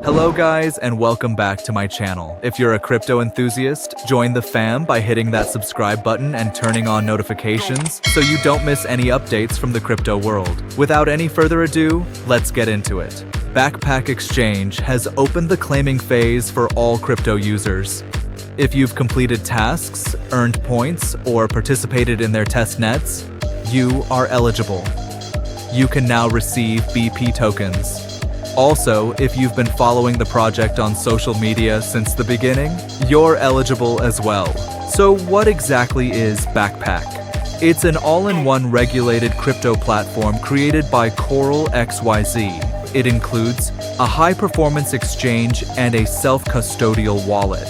Hello guys, and welcome back to my channel. If you're a crypto enthusiast, join the fam by hitting that subscribe button and turning on notifications so you don't miss any updates from the crypto world. Without any further ado, let's get into it. Backpack Exchange has opened the claiming phase for all crypto users. If you've completed tasks, earned points, or participated in their test nets, you are eligible. You can now receive BP tokens. Also, if you've been following the project on social media since the beginning, you're eligible as well. So what exactly is Backpack? It's an all-in-one regulated crypto platform created by Coral XYZ. It includes a high-performance exchange and a self-custodial wallet.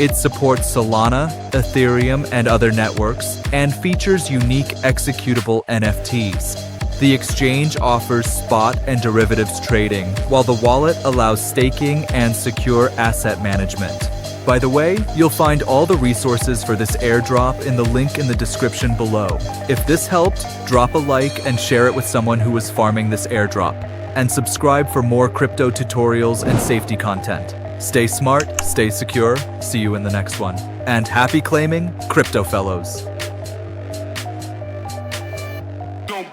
It supports Solana, Ethereum, and other networks, and features unique executable NFTs. The exchange offers spot and derivatives trading, while the wallet allows staking and secure asset management. By the way, you'll find all the resources for this airdrop in the link in the description below. If this helped, drop a like and share it with someone who is farming this airdrop. And subscribe for more crypto tutorials and safety content. Stay smart, stay secure, see you in the next one. And happy claiming, Crypto Fellows! Don't